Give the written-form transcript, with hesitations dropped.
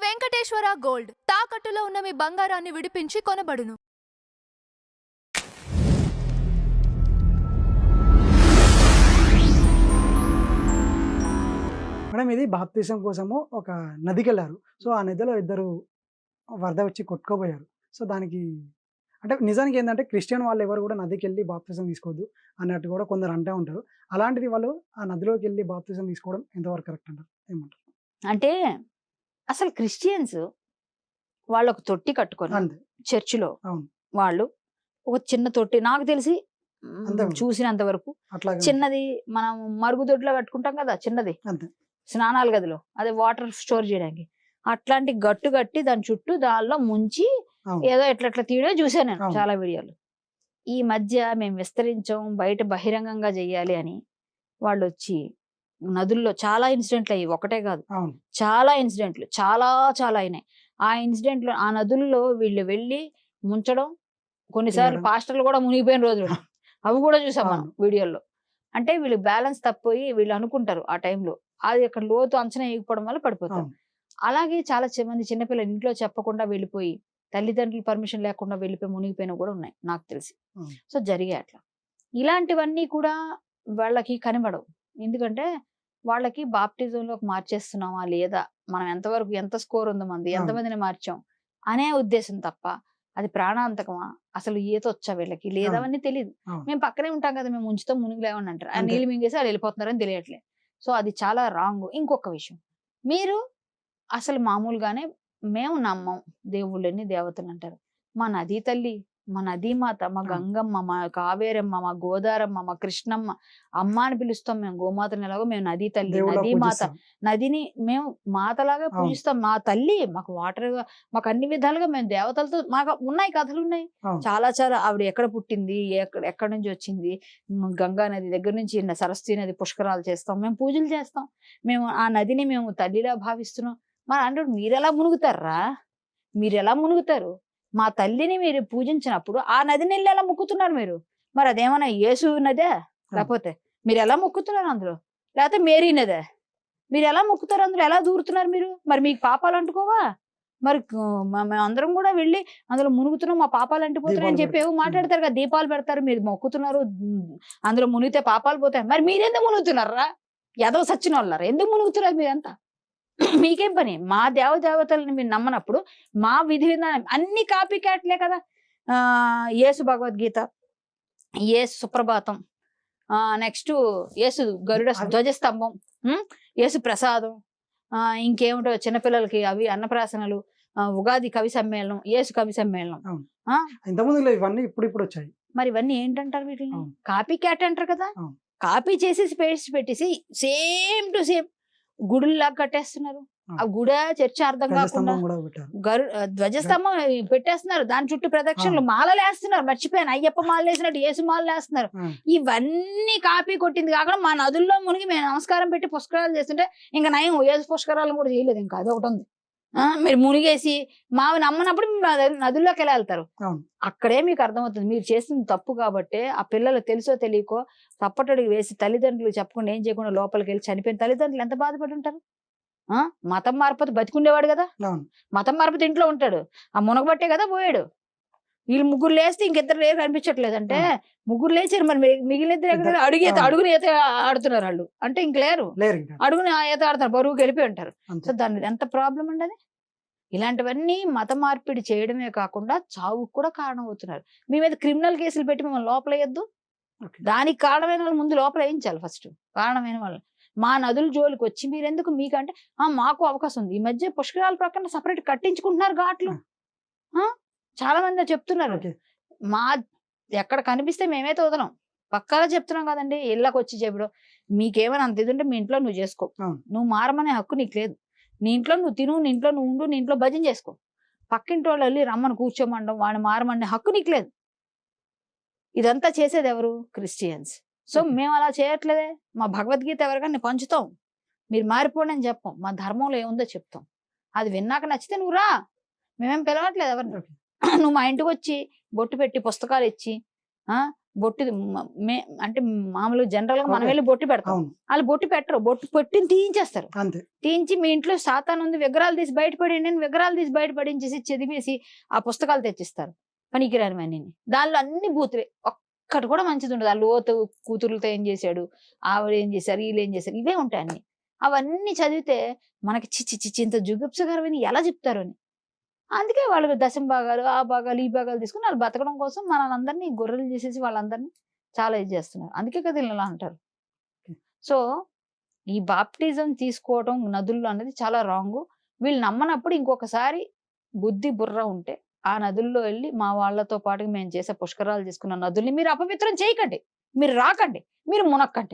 Venkateswara gold తాకట్టులో ఉన్న మీ బంగారాన్ని విడిపించి కొనబడును. మేడం ఇది బాప్తిజం కోసము ఒక నదికెళ్లారు. సో, ఆ నదిలో ఇద్దరు వరద వచ్చి కొట్టుకుపోయారు. సో, దానికి అంటే నిజానికి ఏందంటే క్రిస్టియన్ వాళ్ళెవరు గూడా నదికెళ్ళి బాప్తిజం తీసుకోవద్దు అన్నట్టు గూడా కొందరు అంటా ఉంటారు. అలాంటిది వాళ్ళు ఆ నదిలోకెళ్ళి బాప్తిజం తీసుకోవడం ఎంతవరకు కరెక్ట్ అంటారు? ఏమంటారు? అంటే అసలు క్రిస్టియన్స్ వాళ్ళొక తొట్టి కట్టుకొని అంతే. చర్చిలో అవును. వాళ్ళు ఒక చిన్న తొట్టి నాకు తెలిసి అంతే ఉంది. చూసినంత వరకు అట్లాగే ఉంది. చిన్నది మనం మరుగుదొడ్లో కట్టుకుంటాం కదా చిన్నది అంతే. స్నానాల గదిలో అదే వాటర్ స్టోర్ చేయడానికి అట్లాంటి గట్టు కట్టి దాని చుట్టూ దానిలో ముంచి అవును. ఏదో ఎట్లా తీయడో చూసాను నేను అవును. చాలా వీడియోలు. ఈ మధ్య మేము విస్తరించాం బయట బహిరంగంగా చెయ్యాలి అని వాళ్ళు వచ్చి నదుల్లో చాలా ఇన్సిడెంట్లు అయ్యి ఒకటే కాదు అవును. చాలా ఇన్సిడెంట్లు చాలా చాలా అయినాయి. ఆ ఇన్సిడెంట్లు ఆ నదుల్లో వీళ్ళు వెళ్ళి ముంచడం కొన్నిసార్లు తీయడం. పాస్టర్లు కూడా మునిగిపోయిన రోజులు ఉన్నాయి. అవి కూడా చూసాం మనం అవును. వీడియోల్లో. అంటే వీళ్ళు బ్యాలెన్స్ తప్పిపోయి వీళ్ళు అనుకుంటారు ఆ టైంలో అది అక్కడ లోతు అంచనా వేయకపోవడం వల్ల పడిపోతారు. అవును. అలాగే చాలా మంది చిన్నపిల్లలు ఇంట్లో చెప్పకుండా వెళ్ళిపోయి తల్లిదండ్రుల పర్మిషన్ లేకుండా వెళ్ళిపోయి మునిగిపోయినవి కూడా ఉన్నాయి నాకు తెలిసి. అవును. సో జరిగాయి అట్లా. ఇలాంటివన్నీ కూడా వాళ్ళకి కనబడవు. ఎందుకంటే వాళ్ళకి బాప్టిజంలోకి మార్చేస్తున్నామా లేదా మనం ఎంతవరకు ఎంత స్కోర్ ఉందో మంది అవును. ఎంతమందిని మార్చాం అనే ఉద్దేశం తప్ప అది ప్రాణాంతకమా అసలు ఈత వచ్చా వీళ్ళకి లేదా అవును. అవన్నీ తెలియదు. అవును. మేము పక్కనే ఉంటాం కదా మేము ఉంచుతాం మునిగిలేమని అంటారు. ఆ అంతే. నీళ్ళు మింగేసి వాళ్ళు వెళ్ళిపోతున్నారని తెలియట్లేదు. సో అది చాలా రాంగ్. ఇంకొక విషయం మీరు అసలు మామూలుగానే మేము నమ్మం దేవుళ్ళని దేవతలు అంటారు. మా నదీ తల్లి మా నదీ మాత మా అవును. గంగమ్మ మా కావేరమ్మ మా గోదారమ్మ మా కృష్ణమ్మ అమ్మ అని పిలుస్తాం మేము గోమాతని ఎలాగో మేము నదీ తల్లి దేవుళ్ళ నదీ మాత పూజిస్తాం. నదిని మేము మాతలాగా అవును. పూజిస్తాం. మా తల్లి మాకు వాటర్ మాకు అన్ని విధాలుగా మేము దేవతలతో మాకు ఉన్నాయి కథలు ఉన్నాయి అవును. చాలా చాలా. ఆవిడ ఎక్కడ పుట్టింది ఎక్కడి నుంచి వచ్చింది గంగా నది దగ్గర నుంచి సరస్వతి నది పుష్కరాలు చేస్తాం మేము పూజలు చేస్తాం. మేము ఆ నదిని మేము తల్లిలా భావిస్తున్నాం. మరి అంటే మీరెలా మునుగుతారా? మీరెలా మునుగుతారు? మా తల్లిని మీరు పూజించినప్పుడు ఆ నదిని వెళ్ళి ఎలా మొక్కుతున్నారు మీరు? మరి అదేమన్నా యేసు నదే లేకపోతే మీరు ఎలా మొక్కుతున్నారు అందులో? లేకపోతే మేరీ నదే? మీరు ఎలా మొక్కుతారు అందులో? ఎలా దూరుతున్నారు మీరు? మరి మీకు పాపాలు అంటుకోవా? మరి మేమందరం కూడా వెళ్ళి అందులో మునుగుతున్నాం మా పాపాలు అంటిపోతున్నాయి అని దీపాలు చెప్పి ఏవో పెడతారు. మాట్లాడతారు కదా, దీపాలు పెడతారు మీరు మొక్కుతున్నారు అందులో మునిగితే పాపాలు పోతాయి. మరి మీరెందుకు మునుగుతున్నారా? ఎదవ సచ్చిన వాళ్ళారా ఎందుకు మునుగుతున్నారు మీరంతా? మీకేం పని? మా దేవతలను మీరు నమ్మనప్పుడు మా విధి విధానం అన్ని కాపీ క్యాట్లే కదా. యేసు భగవద్గీత, యేసు సుప్రభాతం, నెక్స్ట్ యేసు గరుడ ధ్వజస్తంభం, యేసు ప్రసాదం, ఇంకేమిటో చిన్నపిల్లలకి అవి అన్నప్రాసనలు, ఉగాది కవి సమ్మేళనం, యేసు కవి సమ్మేళనం. ఇంతకుముందు ఇవన్నీ ఇప్పుడు వచ్చాయి. మరి ఇవన్నీ ఏంటంటారు వీటిని? అవును. కాపీ క్యాట్ అంటారు కదా. అవును. కాపీ చేసేసి పేస్ట్ పెట్టేసి సేమ్ టు సేమ్ గుడుల్లాగా కట్టేస్తున్నారు. ఆ గుడ చర్చ అర్థం కాకుండా ధ్వజస్తంభం కూడా పెట్టారు. ధ్వజస్తంభం పెట్టేస్తున్నారు. దాని చుట్టూ ప్రదక్షిణలు మాలలు వేస్తున్నారు. మర్చిపోయాను అయ్యప్ప మాలలు వేసినట్టు యేసు మాలలు వేస్తున్నారు. ఇవన్నీ కాపీ కొట్టింది కాకుండా మా నదుల్లో మునిగి మేము నమస్కారం పెట్టి పుష్కరాలు చేస్తుంటే ఇంకా నయం యేసు పుష్కరాలను కూడా చేయలేదు. ఇంకా అదొకటి ఉంది. మీరు మునిగేసి మావి నమ్మనప్పుడు నదుల్లోకి ఎలా వెళ్తారు? అక్కడే మీకు అర్థమవుతుంది మీరు చేసింది తప్పు. కాబట్టి ఆ పిల్లలు తెలుసో తెలియకో తప్పటడుగు వేసి తల్లిదండ్రులు చెప్పకుండా ఏం చేయకుండా లోపలికి వెళ్ళి చనిపోయిన తల్లిదండ్రులు ఎంత బాధపడి ఉంటారు? మతం మారిపోతే బతికుండేవాడు కదా. మతం మారిపోతే ఇంట్లో ఉంటాడు. ఆ మునగబట్టే కదా పోయాడు. వీళ్ళు ముగ్గురు లేస్తే ఇంకిద్దరు లేరు కనిపించట్లేదు అంటే ముగ్గురు లేచారు. మరి మిగిలిన ఎక్కడ అడుగుని ఈత ఆడుతున్నారు వాళ్ళు అంటే ఇంక లేరు. అడుగుని ఈత ఆడుతున్నారు బరువుకి వెళ్ళిపోయి ఉంటారు. సో దాని ఎంత ప్రాబ్లం అండి అది. ఇలాంటివన్నీ మత మార్పిడి చేయడమే కాకుండా చావుకు కూడా కారణం అవుతున్నారు. మీ మీద క్రిమినల్ కేసులు పెట్టి మిమ్మల్ని లోపల వేయద్దు. దానికి కారణమైన వాళ్ళు ముందు లోపల వేయించాలి. ఫస్ట్ కారణమైన వాళ్ళు మా నదుల జోలికి వచ్చి మీరెందుకు మీకంటే మాకు అవకాశం ఉంది. ఈ మధ్య పుష్కరాల ప్రక్కన సపరేట్ కట్టించుకుంటున్నారు ఘాట్లు. చాలా మంది చెప్తున్నారు మా ఎక్కడ కనిపిస్తే మేమైతే వదలం పక్కాగా చెప్తున్నాం కదండి. ఇళ్ళకి వచ్చి చెప్పడం మీకేమైనా అంత ఇది ఉంటే మీ ఇంట్లో నువ్వు చేసుకో. నువ్వు మారమనే హక్కు నీకు లేదు. నీ ఇంట్లో నువ్వు తిను, నీ ఇంట్లో నువ్వు ఉండు, నీ ఇంట్లో భజన చేసుకో. పక్కింటి వాళ్ళు వెళ్ళి రమ్మని కూర్చోమండం వాడిని మారమనే హక్కు నీకు లేదు. ఇదంతా చేసేది ఎవరు? క్రిస్టియన్స్. సో మేము అలా చేయట్లేదే. మా భగవద్గీత ఎవరికైనా పంచుతాం. మీరు మారిపోండి అని చెప్పం. మా ధర్మంలో ఏముందో చెప్తాం. అది విన్నాక నచ్చితే నువ్వు రా. మేమేం పిలవట్లేదు ఎవరిని. నువ్వు మా ఇంటికి వచ్చి బొట్టు పెట్టి పుస్తకాలు ఇచ్చి బొట్టు అంటే మామూలుగా జనరల్ గా మనం ఓకే. వెళ్ళి బొట్టు పెడతాం. అవును వాళ్ళు బొట్టు పెట్టరు, బొట్టు పెట్టిని తీయించేస్తారు. అంతే. తీయించి మీ ఇంట్లో సాతాను ఉంది విగ్రహాలు తీసి బయటపడి విగ్రహాలు తీసి బయటపడించేసి చదివేసి ఆ పుస్తకాలు తెచ్చిస్తారు పనికిరాని అన్ని. దానిలో అన్ని బూతులే, ఒక్కటి కూడా మంచిది ఉండదు. ఆ లోతు కూతురులతో ఏం చేశాడు, ఆవిడ ఏం చేశారు, వీళ్ళు ఏం చేశారు, ఇవే ఉంటాయి అన్ని. అవన్నీ చదివితే మనకి చిచ్చి చిచ్చి ఇంత జుగుప్సకరమైన ఎలా చెప్తారు అని. అందుకే వాళ్ళు దశమ భాగాలు ఆ భాగాలు ఈ భాగాలు తీసుకుని వాళ్ళు బతకడం కోసం మనల్ని గొర్రెలు చేసేసి వాళ్ళందరినీ చాలా ఇది చేస్తున్నారు. అందుకే కదా వీళ్ళు ఇలా అంటారు. సో ఈ బాప్టిజం తీసుకోవడం నదుల్లో అనేది చాలా రాంగ్. వీళ్ళు నమ్మనప్పుడు ఇంకొకసారి బుద్ధి బుర్ర ఉంటే ఆ నదుల్లో వెళ్ళి మా వాళ్ళతో పాటు మేము చేసే పుష్కరాలు చేసుకున్న నదుల్ని మీరు అపవిత్రం చేయకండి, మీరు రాకండి, మీరు మునక్కండి.